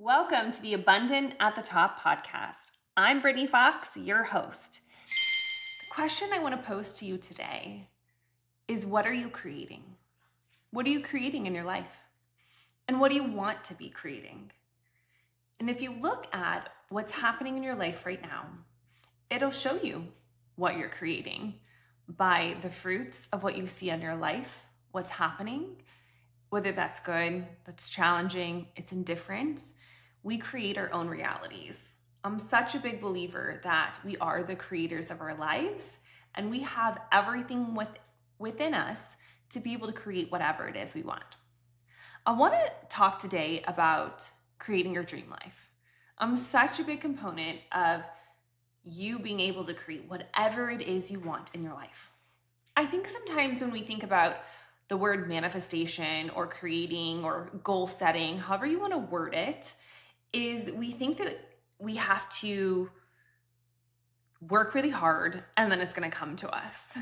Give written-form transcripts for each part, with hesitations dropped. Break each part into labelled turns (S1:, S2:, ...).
S1: Welcome to the Abundant at the Top podcast. I'm Brittany Fox, your host. The question I want to pose to you today is, what are you creating? What are you creating in your life? And what do you want to be creating? And if you look at what's happening in your life right now, it'll show you what you're creating by the fruits of what you see in your life, what's happening, whether that's good, that's challenging, it's indifferent. We create our own realities. I'm such a big believer that we are the creators of our lives, and we have everything within us to be able to create whatever it is we want. I want to talk today about creating your dream life. I'm such a big component of you being able to create whatever it is you want in your life. I think sometimes when we think about the word manifestation or creating or goal setting, however you want to word it, is we think that we have to work really hard and then it's going to come to us.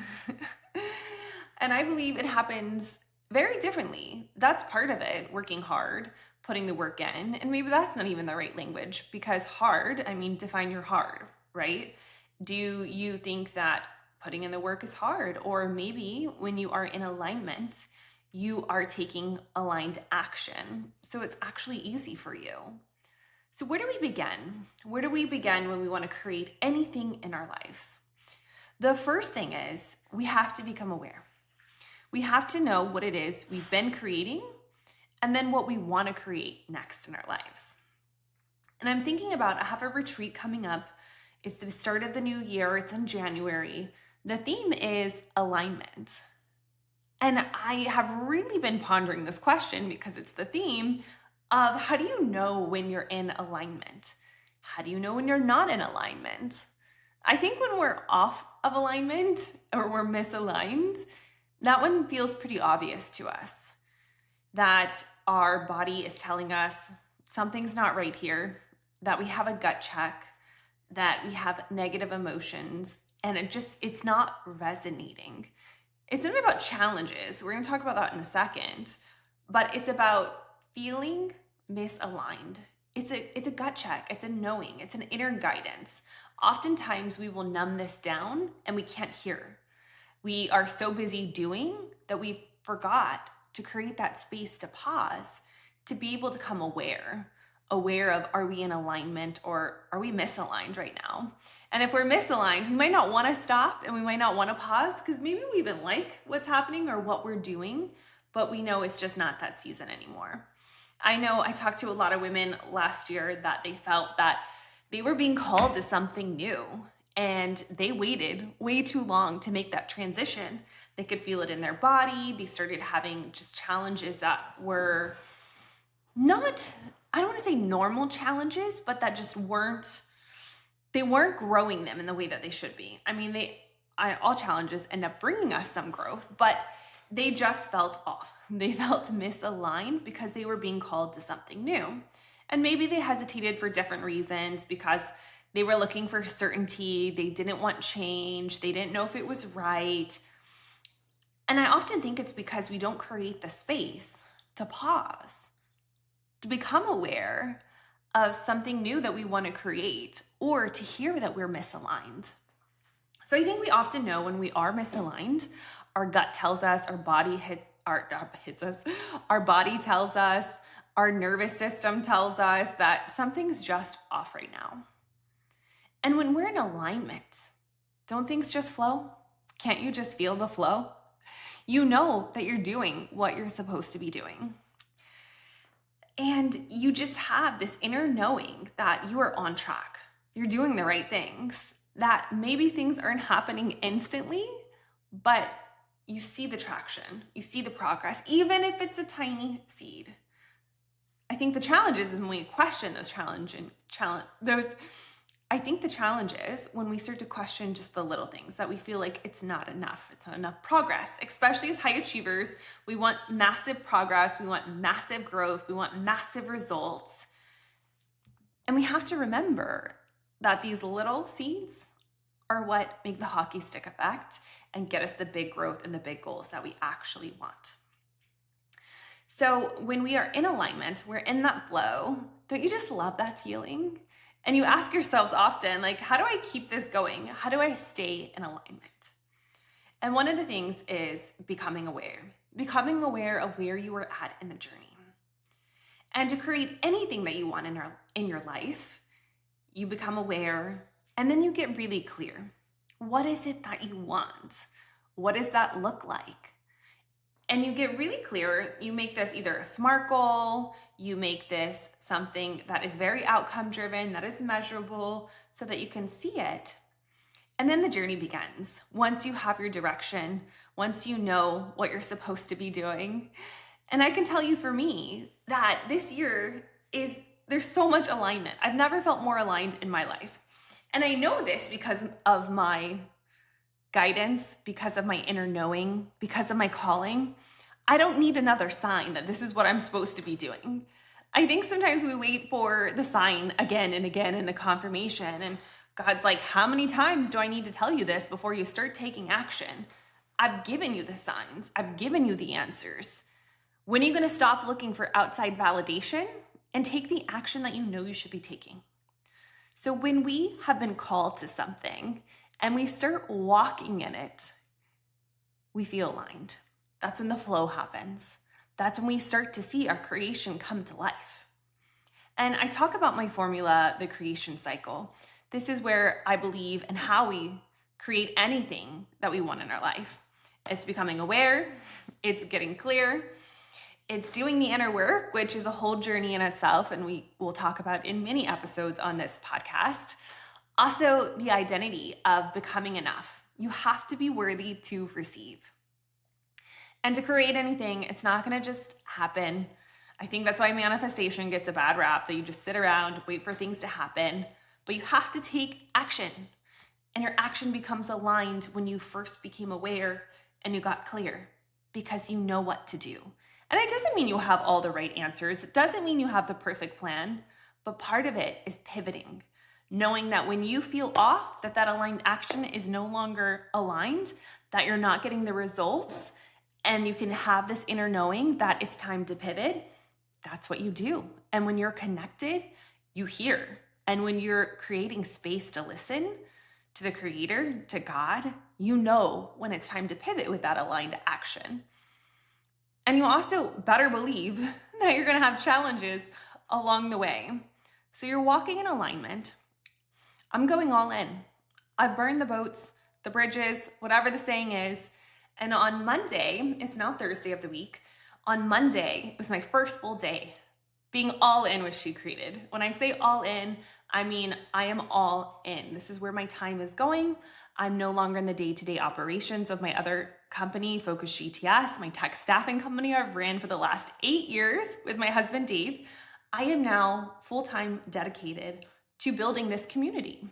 S1: And I believe it happens very differently. That's part of it, working hard, putting the work in. And maybe that's not even the right language, because hard, define your hard, right? Do you think that putting in the work is hard? Or maybe when you are in alignment, you are taking aligned action. So it's actually easy for you. So where do we begin? Where do we begin when we want to create anything in our lives? The first thing is we have to become aware. We have to know what it is we've been creating and then what we want to create next in our lives. And I'm thinking about, I have a retreat coming up. It's the start of the new year. It's in January. The theme is alignment. And I have really been pondering this question because it's the theme of, how do you know when you're in alignment? How do you know when you're not in alignment? I think when we're off of alignment or we're misaligned, that one feels pretty obvious to us. That our body is telling us something's not right here, that we have a gut check, that we have negative emotions, and it's not resonating. It's not about challenges. We're going to talk about that in a second, but it's about feeling misaligned. It's a gut check. It's a knowing. It's an inner guidance. Oftentimes we will numb this down and we can't hear. We are so busy doing that we forgot to create that space to pause, to be able to become aware of, are we in alignment or are we misaligned right now? And if we're misaligned, we might not want to stop and we might not want to pause because maybe we even like what's happening or what we're doing, but we know it's just not that season anymore. I know I talked to a lot of women last year that they felt that they were being called to something new and they waited way too long to make that transition. They could feel it in their body. They started having just challenges that were not, I don't want to say normal challenges, but that just weren't growing them in the way that they should be. All challenges end up bringing us some growth, but they just felt off. They felt misaligned because they were being called to something new. And maybe they hesitated for different reasons, because they were looking for certainty. They didn't want change. They didn't know if it was right. And I often think it's because we don't create the space to pause, to become aware of something new that we want to create, or to hear that we're misaligned. So I think we often know when we are misaligned. Our gut tells us, our body hits us, our body tells us, our nervous system tells us that something's just off right now. And when we're in alignment, don't things just flow? Can't you just feel the flow? You know that you're doing what you're supposed to be doing. And you just have this inner knowing that you are on track. You're doing the right things, that maybe things aren't happening instantly, but you see the traction, you see the progress, even if it's a tiny seed. I think the challenge is when we question I think the challenge is when we start to question just the little things, that we feel like it's not enough progress, especially as high achievers. We want massive progress, we want massive growth, we want massive results. And we have to remember that these little seeds are what make the hockey stick effect and get us the big growth and the big goals that we actually want. So when we are in alignment, we're in that flow, Don't you just love that feeling? And you ask yourselves often, like, how do I keep this going? How do I stay in alignment? And one of the things is becoming aware of where you are at in the journey. And to create anything that you want in your life, you become aware and then you get really clear. What is it that you want? What does that look like? And you get really clear. You make this either a SMART goal, you make this something that is very outcome driven, that is measurable, so that you can see it. And then the journey begins. Once you have your direction, once you know what you're supposed to be doing. And I can tell you for me that this year there's so much alignment. I've never felt more aligned in my life. And I know this because of my guidance, because of my inner knowing, because of my calling. I don't need another sign that this is what I'm supposed to be doing. I think sometimes we wait for the sign again and again in the confirmation, and God's like, how many times do I need to tell you this before you start taking action? I've given you the signs. I've given you the answers. When are you going to stop looking for outside validation and take the action that you know you should be taking? So when we have been called to something and we start walking in it, we feel aligned. That's when the flow happens. That's when we start to see our creation come to life. And I talk about my formula, the creation cycle. This is where I believe in how we create anything that we want in our life. It's becoming aware, it's getting clear, it's doing the inner work, which is a whole journey in itself, and we will talk about in many episodes on this podcast. Also, the identity of becoming enough. You have to be worthy to receive. And to create anything, it's not going to just happen. I think that's why manifestation gets a bad rap, that you just sit around, wait for things to happen. But you have to take action. And your action becomes aligned when you first became aware and you got clear, because you know what to do. And it doesn't mean you have all the right answers. It doesn't mean you have the perfect plan. But part of it is pivoting. Knowing that when you feel off, that aligned action is no longer aligned, that you're not getting the results, and you can have this inner knowing that it's time to pivot. That's what you do. And when you're connected, you hear. And when you're creating space to listen to the Creator, to God, you know when it's time to pivot with that aligned action. And you also better believe that you're going to have challenges along the way. So you're walking in alignment. I'm going all in. I've burned the boats, the bridges, whatever the saying is. And on Monday, it's now Thursday of the week. On Monday, it was my first full day being all in with She Created. When I say all in, I mean I am all in. This is where my time is going. I'm no longer in the day-to-day operations of my other company, Focus GTS, my tech staffing company I've ran for the last 8 years with my husband, Dave. I am now full-time dedicated to building this community.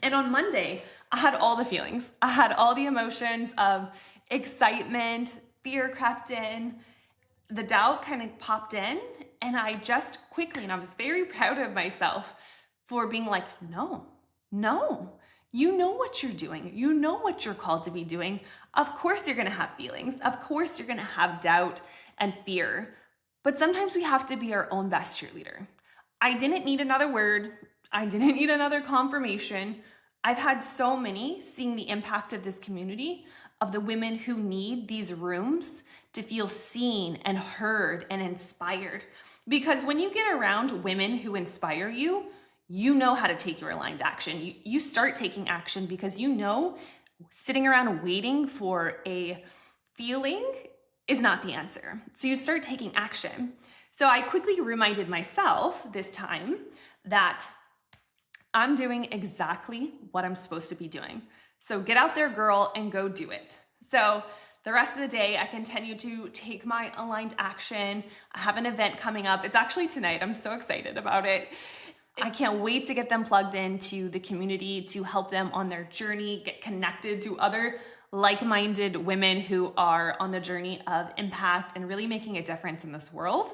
S1: And on Monday, I had all the feelings. I had all the emotions of excitement, fear crept in, the doubt kind of popped in, and I just quickly, and I was very proud of myself for being like, no, you know what you're doing. You know what you're called to be doing. Of course you're going to have feelings. Of course you're going to have doubt and fear, but sometimes we have to be our own best cheerleader. I didn't need another word. I didn't need another confirmation. I've had so many seeing the impact of this community, of the women who need these rooms to feel seen and heard and inspired. Because when you get around women who inspire you, you know how to take your aligned action. You start taking action because you know sitting around waiting for a feeling is not the answer. So you start taking action. So I quickly reminded myself this time that I'm doing exactly what I'm supposed to be doing. So get out there, girl, and go do it. So the rest of the day, I continue to take my aligned action. I have an event coming up. It's actually tonight. I'm so excited about it. I can't wait to get them plugged into the community, to help them on their journey, get connected to other like-minded women who are on the journey of impact and really making a difference in this world.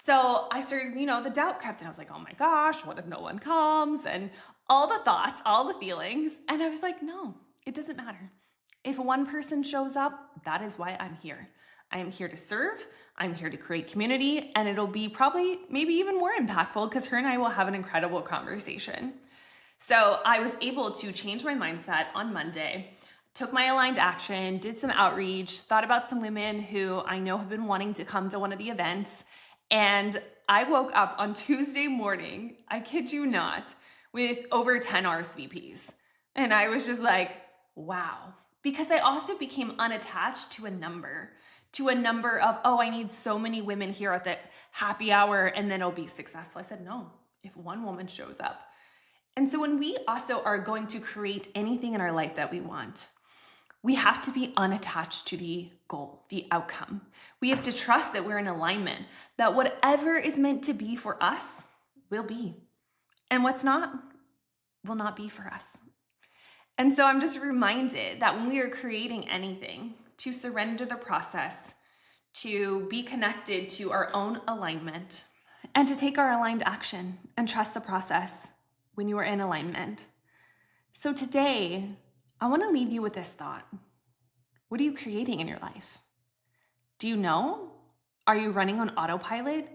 S1: So I started, the doubt crept in. I was like, oh my gosh, what if no one comes? And all the thoughts, all the feelings. And I was like, no, it doesn't matter. If one person shows up, that is why I'm here. I am here to serve. I'm here to create community, and it'll be probably maybe even more impactful because her and I will have an incredible conversation. So I was able to change my mindset on Monday, took my aligned action, did some outreach, thought about some women who I know have been wanting to come to one of the events. And I woke up on Tuesday morning, I kid you not, with over 10 RSVPs. And I was just like, wow. Because I also became unattached to a number of, oh, I need so many women here at the happy hour and then it'll be successful. I said, no, if one woman shows up. And so when we also are going to create anything in our life that we want, we have to be unattached to the goal, the outcome. We have to trust that we're in alignment, that whatever is meant to be for us will be. And what's not, will not be for us. And so I'm just reminded that when we are creating anything, to surrender the process, to be connected to our own alignment, and to take our aligned action and trust the process when you are in alignment. So today, I want to leave you with this thought. What are you creating in your life? Do you know? Are you running on autopilot?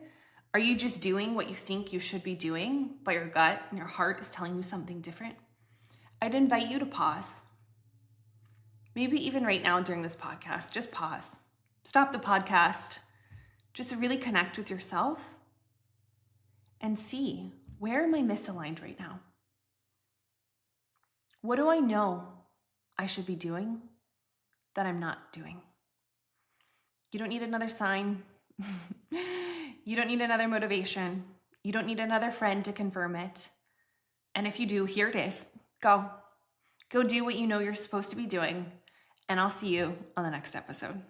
S1: Are you just doing what you think you should be doing, but your gut and your heart is telling you something different? I'd invite you to pause. Maybe even right now during this podcast, just pause. Stop the podcast. Just to really connect with yourself and see, where am I misaligned right now? What do I know I should be doing that I'm not doing? You don't need another sign. You don't need another motivation. You don't need another friend to confirm it. And if you do, here it is. Go. Go do what you know you're supposed to be doing. And I'll see you on the next episode.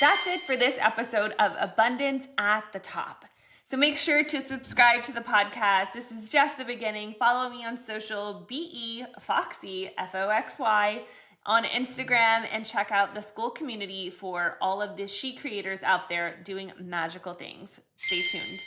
S1: That's it for this episode of Abundance at the Top. So make sure to subscribe to the podcast. This is just the beginning. Follow me on social, Foxy, Foxy, on Instagram, and check out the school community for all of the she creators out there doing magical things. Stay tuned.